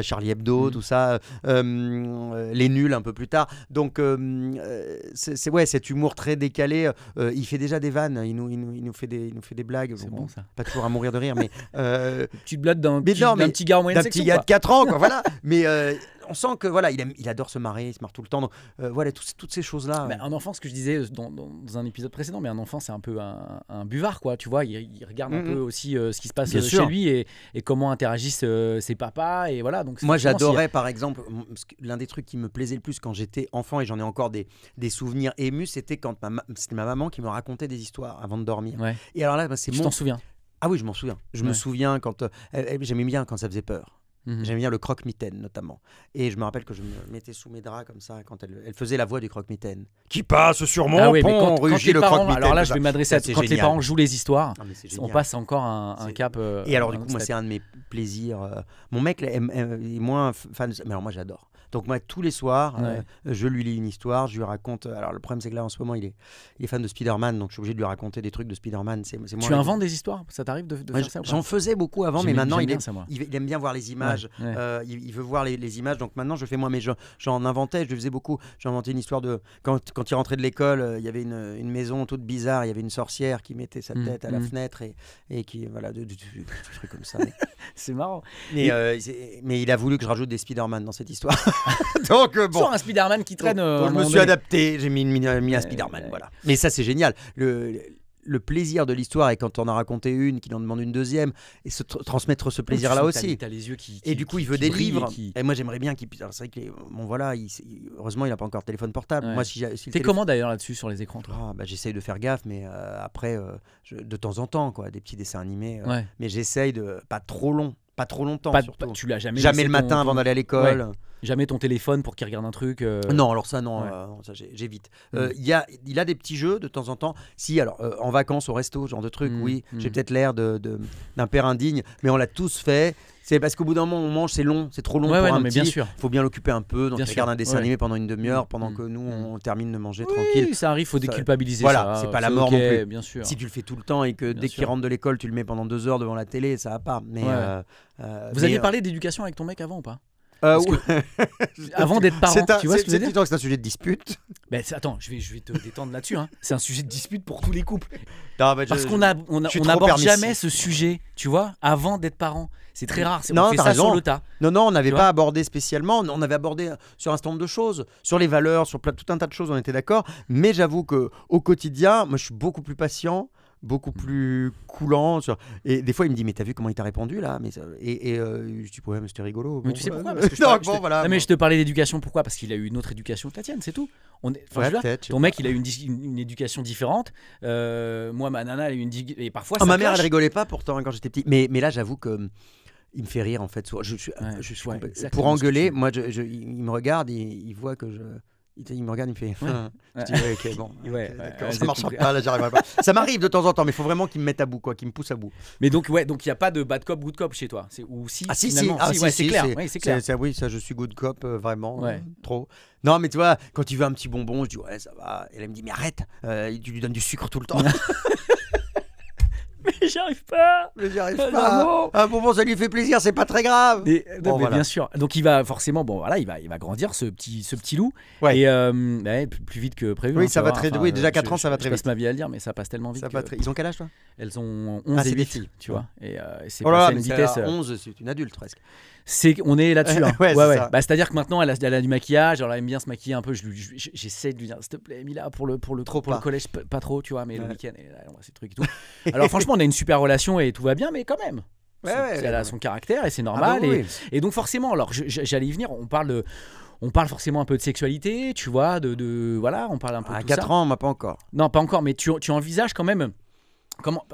Charlie Hebdo, tout ça. Les Nuls un peu plus tard. Donc cet humour très décalé. Il fait déjà des vannes. Il nous fait des blagues. C'est bon, ça. Pas toujours à mourir de rire, mais tu te blattes d'un petit gars en moyenne section. D'un petit gars de 4 ans, quoi. Voilà. Mais on sent que voilà, il adore se marrer, il se marre tout le temps. Donc, voilà, toutes ces choses-là. Mais un enfant, ce que je disais dans un épisode précédent, mais un enfant, c'est un peu un buvard, quoi. Tu vois, il regarde un peu aussi ce qui se passe chez lui et comment interagissent ses papas. Et voilà. Donc, moi, j'adorais, par exemple, l'un des trucs qui me plaisait le plus quand j'étais enfant, et j'en ai encore des souvenirs émus, c'était quand c'était ma maman qui me racontait des histoires avant de dormir. Et alors là, tu t'en souviens? Ah oui, je m'en souviens. Je me souviens quand j'aimais bien quand ça faisait peur. J'aimais bien le croque-mitaine notamment. Et je me rappelle que je me mettais sous mes draps comme ça quand elle faisait la voix du croque-mitaine. Qui passe sur mon oui, mais pont, quand rugit les le parents, croque-mitaine. alors là, je vais m'adresser à C'est quand les génial. parents jouent les histoires. Ah, mais c'est On génial. passe encore un cap. Et alors, du un coup, autre moi, stade. c'est un de mes plaisirs. Mon mec est moins fan de ça. Mais alors, moi, j'adore. Donc, moi, tous les soirs, je lui lis une histoire, je lui raconte. Alors, le problème, c'est que là, en ce moment, il est fan de Spider-Man, donc je suis obligé de lui raconter des trucs de Spider-Man. Tu inventes des histoires? Ça t'arrive de faire ça ou pas? J'en faisais beaucoup avant, mais maintenant, j'aime bien ça, moi. il aime bien voir les images. Ouais. Il veut voir les images. Donc, maintenant, je fais moi, mais j'en inventais, je le faisais beaucoup. J'ai inventé une histoire de. Quand il rentrait de l'école, il y avait une maison toute bizarre, il y avait une sorcière qui mettait sa tête à la fenêtre et qui. Voilà, des trucs comme ça. C'est marrant. Mais il a voulu que je rajoute des Spider-Man dans cette histoire. Donc bon. Sur un Spider-Man qui traîne. Donc, je me suis adapté, j'ai mis un Spider-Man, voilà. Mais ça c'est génial. Le plaisir de l'histoire et quand on a raconté une, qu'il en demande une deuxième et transmettre ce plaisir-là aussi. T'as les yeux qui et du coup, il veut des livres. Qui... Et moi, j'aimerais bien qu'il puisse. Alors, c'est vrai que bon voilà, heureusement, il n'a pas encore de téléphone portable. Ouais. Moi, si T'es comment d'ailleurs là-dessus sur les écrans, toi? J'essaye de faire gaffe, mais après, de temps en temps, quoi, des petits dessins animés. Ouais. Mais j'essaye de pas trop long. Pas trop longtemps, surtout. Tu l'as jamais le matin avant d'aller à l'école. Ouais. Jamais ton téléphone pour qu'il regarde un truc. Non, alors ça, non, Ouais. ça j'évite. Il a des petits jeux de temps en temps. Si, alors, en vacances, au resto, genre de truc, oui, j'ai peut-être l'air d'un père indigne, mais on l'a tous fait. C'est parce qu'au bout d'un moment, on mange, c'est long, c'est trop long pour un mais petit. bien sûr. Il faut bien l'occuper un peu. Donc, Bien il regarde sûr. un dessin animé pendant une demi-heure, pendant que nous, on termine de manger tranquille. Oui, ça arrive, faut déculpabiliser voilà, ça. c'est pas la mort non plus. Bien sûr. Si tu le fais tout le temps et que dès qu'il rentre de l'école, tu le mets pendant 2 heures devant la télé, ça va pas. Mais, Vous aviez parlé d'éducation avec ton mec avant ou pas? Que, avant d'être parent, tu vois ce que je veux dire? C'est un sujet de dispute. Attends, je vais te détendre là-dessus. Hein. C'est un sujet de dispute pour tous les couples. Non, Parce qu'on n'aborde jamais ce sujet, tu vois, avant d'être parent. C'est très rare. On fait ça sur le tas. Non, on n'avait pas abordé spécialement. On avait abordé sur un certain nombre de choses, sur les valeurs, sur tout un tas de choses, on était d'accord. Mais j'avoue qu'au quotidien, moi, je suis beaucoup plus patient, beaucoup plus coulant. Et des fois, il me dit, mais t'as vu comment il t'a répondu là? Je dis, ouais, mais c'était rigolo. Mais bon, tu sais voilà. pourquoi? Voilà. Non, mais je te parlais d'éducation. Pourquoi? Parce qu'il a eu une autre éducation que la tienne, c'est tout. Ton mec, il a eu une éducation différente. Moi, ma nana, elle a eu et parfois. Ma mère, elle rigolait pas pourtant quand j'étais petit. Mais là, j'avoue que. Il me fait rire en fait. Pour engueuler, moi, il me regarde, il voit que il me regarde, il me fait. Je dis, ok, bon. Ça marchera pas, là, j'arriverai pas. Ça m'arrive de temps en temps, mais il faut vraiment qu'il me mette à bout, quoi, qu'il me pousse à bout. Mais donc, il n'y a pas de bad cop, good cop chez toi. C'est clair. C'est clair. Oui, ça, je suis good cop, vraiment, trop. Non, mais tu vois, quand il veut un petit bonbon, je dis, ouais, ça va. Et elle me dit, mais arrête, tu lui donnes du sucre tout le temps. Mais j'y arrive pas. Un bonbon, ça lui fait plaisir, c'est pas très grave. Mais bien sûr. Donc il va forcément, il va grandir ce petit loup. Ouais. Et plus vite que prévu. Oui, ça va très. Oui, déjà 4 ans, ça va très vite. Je passe ma vie à le dire, mais ça passe tellement vite. Ils ont quel âge, toi? Elles ont 11 et 8, tu vois. Et c'est passé à une vitesse. 11, c'est une adulte presque. On est là-dessus. Hein. Ouais. C'est-à-dire que maintenant, elle a du maquillage. Alors, elle aime bien se maquiller un peu. J'essaie de lui dire, s'il te plaît, Mila, pour le collège, pas trop, tu vois, mais le week-end, on voit ces trucs et tout. Alors, franchement, on a une super relation et tout va bien, mais quand même. Elle a son caractère et c'est normal. Et donc, forcément, alors, j'allais y venir. On parle forcément un peu de sexualité, tu vois, voilà, on parle un peu de tout ça. À 4 ans, moi, pas encore. Non, pas encore, mais tu envisages quand même.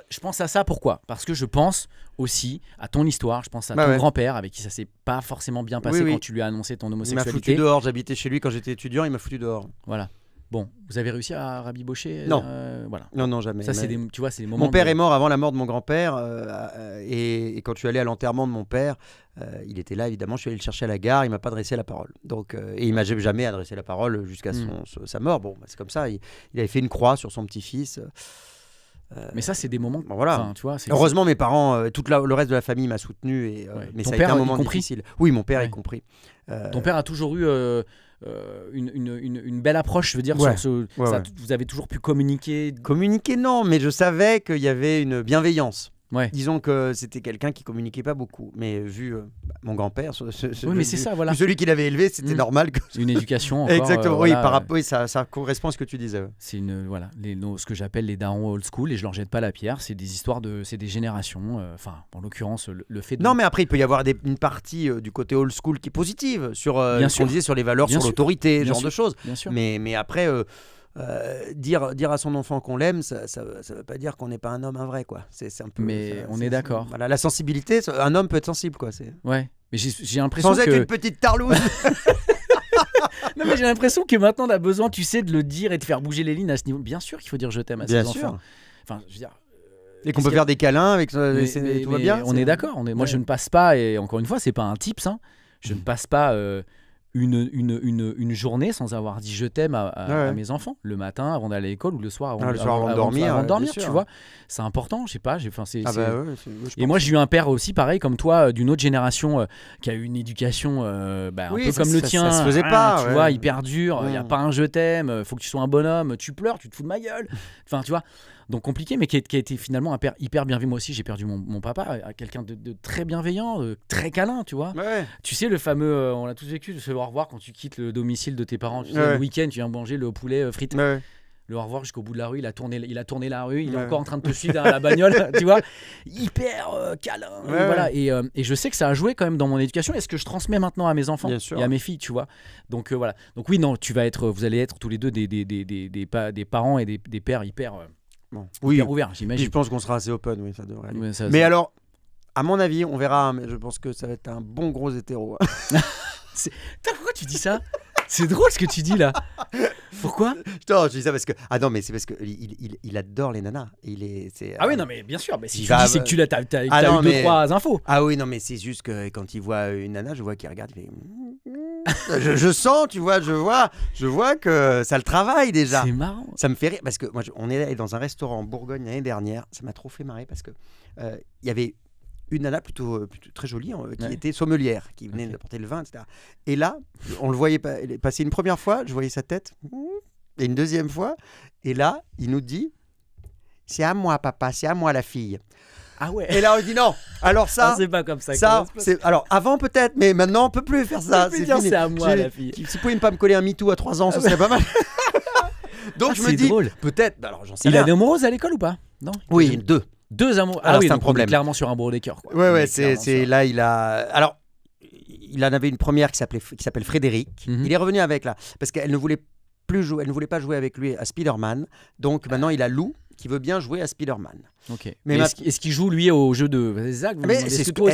Je pense à ça, pourquoi? Parce que je pense aussi à ton histoire, je pense à ton grand-père avec qui ça s'est pas forcément bien passé quand tu lui as annoncé ton homosexualité. Il m'a foutu dehors, j'habitais chez lui quand j'étais étudiant, il m'a foutu dehors. Voilà. Bon, vous avez réussi à rabibocher? Non. Voilà. Non, jamais. Ça, c'est des moments. Mon père est mort avant la mort de mon grand-père et quand je suis allé à l'enterrement de mon père, il était là évidemment. Je suis allé le chercher à la gare, il m'a pas adressé la parole. Donc, et il m'a jamais adressé la parole jusqu'à sa mort. Bon, c'est comme ça. Il avait fait une croix sur son petit-fils. Mais ça, c'est des moments. Voilà. Tu vois, heureusement, mes parents, le reste de la famille m'a soutenu. Mais ton ça a père été un moment compris. difficile. Oui, mon père y compris. Ton père a toujours eu une belle approche, je veux dire. Vous avez toujours pu communiquer. Communiquer, non, mais je savais qu'il y avait une bienveillance. Ouais. Disons que c'était quelqu'un qui communiquait pas beaucoup, mais vu mon grand-père, mais c'est ça, voilà. Celui qui l'avait élevé, c'était normal que une éducation. Encore, exactement. Oui, ça correspond à ce que tu disais. C'est ce que j'appelle les darons old school, et je leur jette pas la pierre. C'est des histoires c'est des générations. En l'occurrence, le fait de. Non, mais après, il peut y avoir une partie du côté old school qui est positive sur ce qu'on disait sur les valeurs, sur l'autorité, ce genre de choses. Bien sûr. Mais après. dire à son enfant qu'on l'aime, ça veut pas dire qu'on n'est pas un homme, un vrai, quoi. C'est un peu. Mais on est d'accord. Voilà, la sensibilité, un homme peut être sensible, quoi. Ouais. Mais j'ai l'impression sans être une petite tarlouse. Non, mais j'ai l'impression que maintenant on a besoin, tu sais, de le dire et de faire bouger les lignes à ce niveau. Bien sûr qu'il faut dire je t'aime à ses enfants. Enfin, je veux dire. Et qu'on peut faire des câlins avec tout va bien. On est d'accord. Moi, je ne passe pas, et encore une fois, c'est pas un tips. Hein, je ne passe pas une journée sans avoir dit je t'aime à mes enfants, le matin avant d'aller à l'école ou le soir avant de dormir. Tu vois, c'est important. Je sais pas. Et moi, j'ai eu un père aussi pareil comme toi, d'une autre génération, qui a eu une éducation un peu comme le tien. Ça se faisait pas. Tu vois, hyper dur. Il y a pas un je t'aime. Faut que tu sois un bonhomme. Tu pleures, tu te fous de ma gueule. Enfin, tu vois. Donc compliqué, mais qui a été finalement un père hyper bienveillant. Moi aussi, j'ai perdu mon papa, à quelqu'un de très bienveillant, très câlin, tu vois. Ouais. Tu sais, le fameux, on l'a tous vécu, le au revoir quand tu quittes le domicile de tes parents. Tu sais, le week-end, tu viens manger le poulet frites. Ouais. Le au revoir jusqu'au bout de la rue, il a tourné la rue, il est encore en train de te suivre derrière la bagnole, tu vois. Hyper câlin. Voilà. Et je sais que ça a joué quand même dans mon éducation. Et ce que je transmets maintenant à mes enfants et à mes filles, tu vois. Donc voilà. Donc oui, non, vous allez être tous les deux des parents et des pères hyper. Hyper ouvert, j'imagine. Je pense qu'on sera assez open, oui, ça devrait aller. Mais alors, à mon avis, on verra, mais je pense que ça va être un bon gros hétéro. Pourquoi tu dis ça? C'est drôle ce que tu dis là. Pourquoi? Non, je dis ça parce que mais c'est parce que il adore les nanas. Oui, non, mais bien sûr. Mais si tu dis c'est que tu as eu 2-3 infos. Ah oui, non, mais c'est juste que quand il voit une nana, je vois qu'il regarde, il fait. je sens, tu vois, je vois que ça le travaille déjà. C'est marrant. Ça me fait rire parce que moi, on est allé dans un restaurant en Bourgogne l'année dernière. Ça m'a trop fait marrer parce que il y avait une nana plutôt très jolie qui était sommelière, qui venait d'apporter le vin, etc. Et là, on le voyait passer une première fois, je voyais sa tête, et une deuxième fois, et là, il nous dit « C'est à moi, papa, c'est à moi la fille ». Ah ouais. Et là, on dit non. Alors ça, c'est pas comme ça. Alors avant peut-être, mais maintenant on peut plus faire ça. C'est fini. C'est à moi la fille. Si vous pouviez pas me coller un MeToo à 3 ans, ça serait pas mal. Donc je me dis peut-être. Alors j'en sais rien. Il a des amoureuses à l'école ou pas? Non. Oui, 2 amours. Ah oui, c'est un problème. Clairement sur un bourreau des cœurs. Ouais, c'est là il a. Alors il en avait une première qui s'appelle Frédéric. Il est revenu avec là parce qu'elle ne voulait pas jouer avec lui à Spider-Man. Donc maintenant il a Lou qui veut bien jouer à Spider-Man. Ok. Mais est-ce qu'il joue lui au jeu de Zach?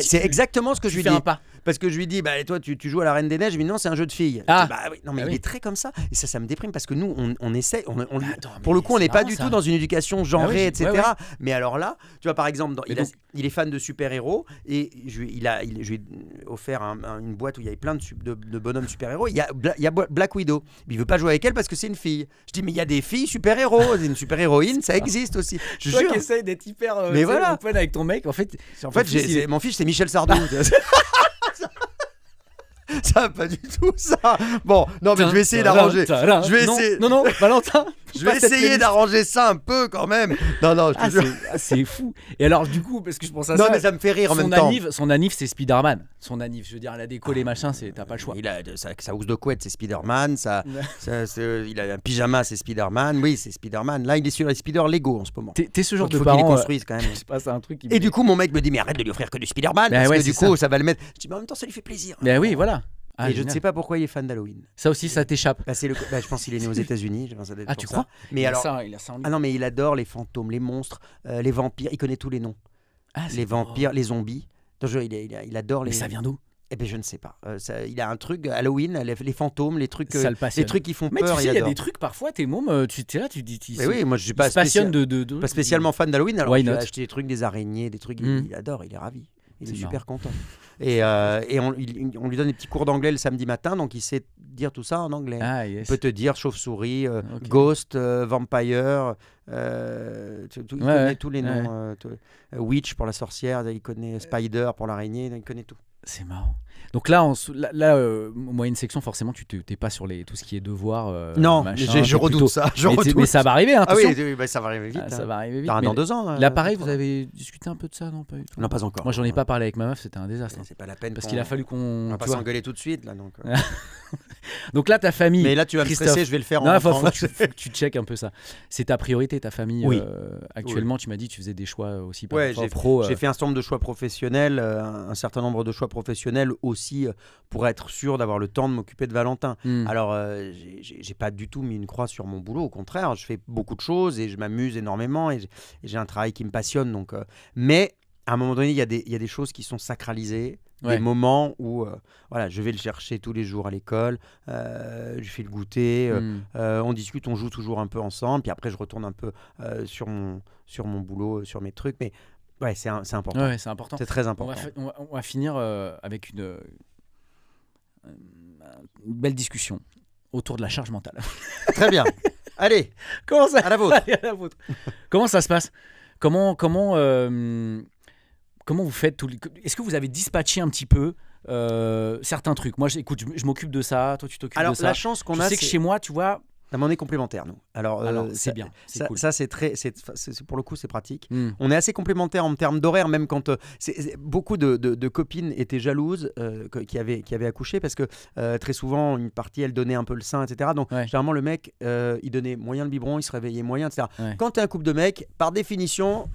C'est exactement ce que je lui dis. Parce que je lui dis, toi tu joues à la Reine des Neiges, mais non, c'est un jeu de filles. Oui, non, mais il est très comme ça. Et ça me déprime parce que nous, on essaie. Pour le coup, on n'est pas du tout dans une éducation genrée, etc. Mais alors là, tu vois, par exemple, il est fan de super-héros et je lui ai offert une boîte où il y avait plein de bonhommes super-héros. Il y a Black Widow. Il veut pas jouer avec elle parce que c'est une fille. Je dis, mais il y a des filles super-héros, une super-héroïne, ça existe aussi. Je Toi jure. qui essaye d'être hyper open avec ton mec, en fait mon fils c'est Michel Sardou. Ça, pas du tout ça. Bon, non, mais je vais essayer d'arranger. Non, Valentin. Je vais essayer d'arranger ça un peu quand même. Non, je te jure. C'est fou. Et alors, du coup, parce que je pense à ça. Non, mais ça me fait rire en même temps. Son anniv, c'est Spider-Man. Son anniv, je veux dire, elle a décollé, machin, t'as pas le choix. Il a sa housse de couette, c'est Spider-Man. Il a un pyjama, c'est Spider-Man. Oui, c'est Spider-Man. Là, il est sur les Spider Lego en ce moment. T'es ce genre de parent. Faut qu'il les construise quand même. Je sais pas, c'est un truc. Et du coup, mon mec me dit, mais arrête de lui offrir que du Spider-Man. Parce que du coup, ça va le mettre. Je dis, mais en même temps, ça lui fait plaisir. Mais oui, voilà. Et je ne sais pas pourquoi il est fan d'Halloween. Ça aussi, ça t'échappe. Je pense qu'il est né aux États-Unis. Tu crois? Mais alors, il a ça en lui. Ah non, mais il adore les fantômes, les monstres, les vampires. Il connaît tous les noms. Les vampires, les zombies. Il adore les. Mais ça vient d'où? Eh ben je ne sais pas. Il a un truc Halloween, les fantômes, les trucs qui font mais peur. Mais tu sais, il y a des trucs parfois. Tes mômes, tu es là, tu dis. Mais oui, moi je suis pas spécialement fan d'Halloween. Alors il a acheté des trucs, des araignées, des trucs. Il adore, il est ravi. Il est super content. Et on lui donne des petits cours d'anglais le samedi matin, donc il sait dire tout ça en anglais. Il peut te dire chauve-souris, ghost, vampire, il connaît tous les noms. Witch pour la sorcière, il connaît spider pour l'araignée, il connaît tout. C'est marrant. Donc là, moyenne section, forcément, tu t'es pas sur tout ce qui est devoir. Non, machin, je redoute ça. Mais ça va arriver. Hein, ça va arriver vite. Ça va arriver vite. Dans 2 ans. Là, pareil, vous avez discuté un peu de ça, non? Pas du tout. Non, pas encore. Moi, j'en ai pas parlé avec ma meuf, c'était un désastre. C'est pas la peine. Parce qu'il a fallu qu'on. On va pas s'engueuler tout de suite, là. Donc là, ta famille. Mais là, tu vas me stresser, je vais le faire en Non, faut que tu checkes un peu ça. C'est ta priorité, ta famille. Oui. Actuellement, tu m'as dit que tu faisais des choix aussi pro. J'ai fait un certain nombre de choix professionnels, aussi pour être sûr d'avoir le temps de m'occuper de Valentin. Mm. Alors, j'ai pas du tout mis une croix sur mon boulot, au contraire, je fais beaucoup de choses et je m'amuse énormément et j'ai un travail qui me passionne. Donc, mais à un moment donné, il y a des choses qui sont sacralisées, des moments où voilà, je vais le chercher tous les jours à l'école, je lui fais le goûter, on discute, on joue toujours un peu ensemble, puis après je retourne un peu sur mon boulot, sur mes trucs, mais ouais, c'est important. Ouais, c'est important. C'est très important. On va finir avec une belle discussion autour de la charge mentale. Très bien. Allez, Comment ça à la vôtre. Allez, à la vôtre. Comment ça se passe? Comment vous faites Est-ce que vous avez dispatché un petit peu certains trucs? Moi, écoute, je m'occupe de ça, toi tu t'occupes de ça. Alors, la chance qu'on a, je sais que chez moi, tu vois... on est complémentaires, nous. Alors c'est bien, c'est cool. Ça, pour le coup, c'est pratique. On est assez complémentaires en termes d'horaire, même quand beaucoup de copines étaient jalouses qui avaient accouché, parce que très souvent, une partie, elle donnait un peu le sein, etc. Donc, généralement, le mec, il donnait moyen le biberon, il se réveillait moyen, etc. Ouais. Quand tu es un couple de mecs, par définition...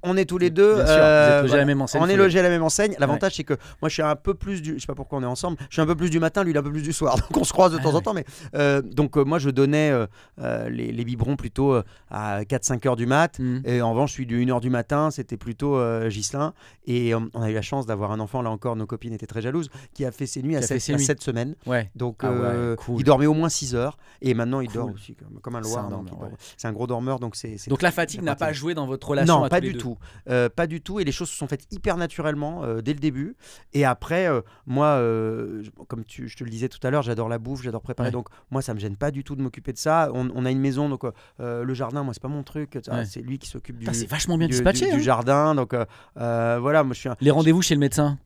On est tous les deux. Bien sûr, vous êtes logés à la même enseigne. On est logés à la même enseigne. L'avantage, c'est que moi, je suis un peu plus je sais pas pourquoi on est ensemble. Je suis un peu plus du matin, lui, il est un peu plus du soir. Donc, on se croise de temps en temps. Mais moi, je donnais les biberons plutôt à 4-5 heures du mat. Et en revanche, celui de 1 heure du matin, c'était plutôt Ghislain. Et on a eu la chance d'avoir un enfant. Là encore, nos copines étaient très jalouses, qui a fait ses nuits à 7 semaines. Ouais. Donc, cool. il dormait au moins 6 heures. Et maintenant, il dort aussi comme un loir. C'est un gros dormeur. Donc, donc la fatigue n'a pas joué dans votre relation? Non, pas du tout. Pas du tout, et les choses se sont faites hyper naturellement dès le début. Et après, moi, comme je te le disais tout à l'heure, j'adore la bouffe, j'adore préparer. Donc moi, ça me gêne pas du tout de m'occuper de ça. On a une maison, donc le jardin, moi, c'est pas mon truc. C'est lui qui s'occupe c'est vachement bien dispatché, du jardin. Donc voilà, moi, je suis Les rendez-vous chez le médecin?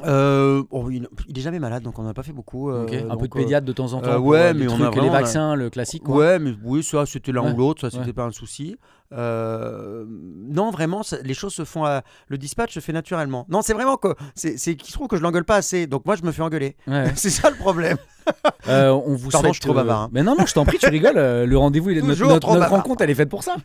Il est jamais malade, donc on n'a pas fait beaucoup. Un peu de pédiatre de temps en temps. Ouais, mais on a les vaccins, le classique. Quoi. Ouais, mais oui, ça c'était l'un ou l'autre, ça c'était pas un souci. Non, vraiment, les choses se font. Le dispatch se fait naturellement. Non, c'est vraiment que c'est qu'il trouve que je l'engueule pas assez, donc moi je me fais engueuler. Ouais. C'est ça le problème. On vous Pardon, souhaite, je suis trop bavard. Mais non, je t'en prie, tu rigoles. Le rendez-vous, notre rencontre, elle est faite pour ça.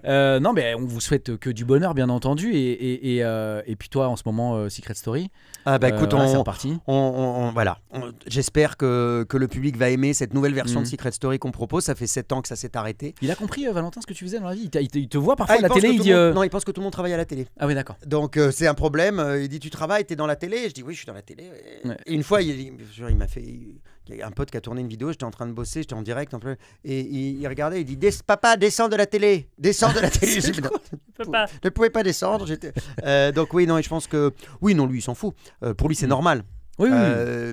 Non, mais on vous souhaite que du bonheur, bien entendu. Et puis toi, en ce moment, Secret Story. Ah bah écoute, c'est reparti. Voilà. J'espère que le public va aimer cette nouvelle version de Secret Story qu'on propose. Ça fait 7 ans que ça s'est arrêté. Il a compris, Valentin, ce que tu faisais dans la vie. Il te voit parfois à la télé. Non, il pense que tout le monde travaille à la télé. Ah oui, d'accord. Donc c'est un problème. Il dit tu travailles, t'es dans la télé. Je dis oui, je suis dans la télé. Et une fois, il m'a fait. Il y a un pote qui a tourné une vidéo, j'étais en train de bosser, j'étais en direct, et il regardait, il dit papa, descends de la télé, descends de la télé. Je ne pouvais pas descendre. Donc oui, non, et je pense que oui, non, lui, il s'en fout. Pour lui, c'est normal. Oui,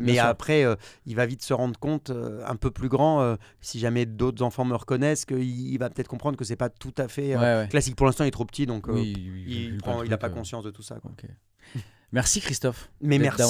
mais après, il va vite se rendre compte, un peu plus grand, si jamais d'autres enfants me reconnaissent, qu'il va peut-être comprendre que c'est pas tout à fait classique. Pour l'instant, il est trop petit, donc il n'a pas conscience de tout ça. Quoi. Okay. Merci Christophe. Mais merci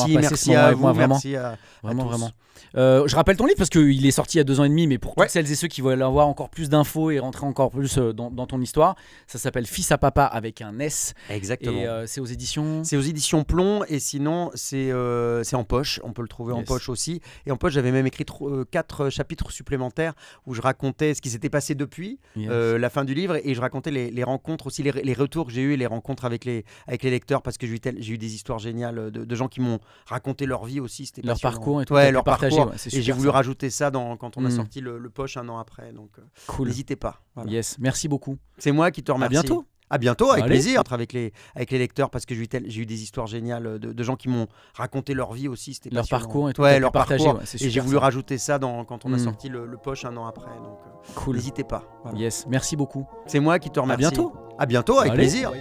à vous, merci à vraiment. Je rappelle ton livre parce qu'il est sorti il y a 2 ans et demi, mais pour toutes celles et ceux qui veulent avoir encore plus d'infos et rentrer encore plus dans ton histoire, ça s'appelle Fils à papa avec un S. Exactement. Et c'est aux éditions. C'est aux éditions Plomb, et sinon c'est en poche. On peut le trouver en poche aussi. Et en poche, j'avais même écrit 4 chapitres supplémentaires où je racontais ce qui s'était passé depuis la fin du livre, et je racontais les rencontres aussi, les retours que j'ai eu et les rencontres avec les lecteurs, parce que j'ai eu des histoires géniales de gens qui m'ont raconté leur vie aussi. C'était leur parcours et tout. Leur parcours. Et j'ai voulu rajouter ça quand on a sorti le poche 1 an après. Donc cool. N'hésitez pas. Voilà. Yes, merci beaucoup. C'est moi qui te remercie. À bientôt. À bientôt, avec plaisir, avec les lecteurs, parce que j'ai eu des histoires géniales de gens qui m'ont raconté leur vie aussi. C'était leur parcours et tout. Leur parcours. Et j'ai voulu rajouter ça quand on a sorti le poche 1 an après. Donc cool. N'hésitez pas. Voilà. Yes, merci beaucoup. C'est moi qui te remercie. À bientôt. À bientôt, avec plaisir.